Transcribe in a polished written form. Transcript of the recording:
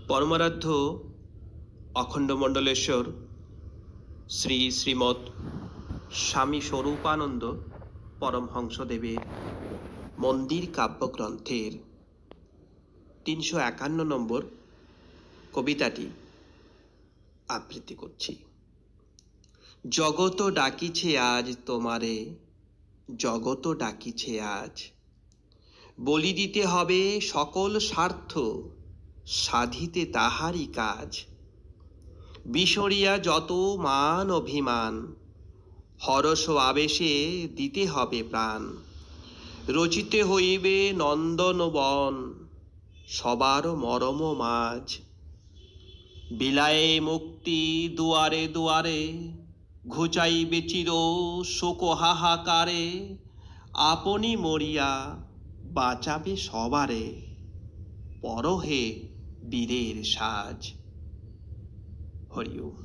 পরমারাধ্য অখণ্ডমণ্ডলেশ্বর শ্রী শ্রীমৎ স্বামী স্বরূপানন্দ পরমহংসদেবের মন্দির কাব্যগ্রন্থের 351 নম্বর কবিতাটি আবৃত্তি করছি। জগত ডাকিছে আজ তোমারে, জগত ডাকিছে আজ, বলি দিতে হবে সকল স্বার্থ, সাধিতে তাহারই কাজ। বিসরিয়া যত মান অভিমান, হরস আবেশে দিতে হবে প্রাণ। রচিতে হইবে নন্দন বন, সবার মরম মাঝ। বিলায়ে মুক্তি দুয়ারে দুয়ারে, ঘুচাইবে চির শোক হাহাকারে। আপনি মরিয়া বাঁচাবে সবারে, পরহে বীরের সাজ। হরি ওম।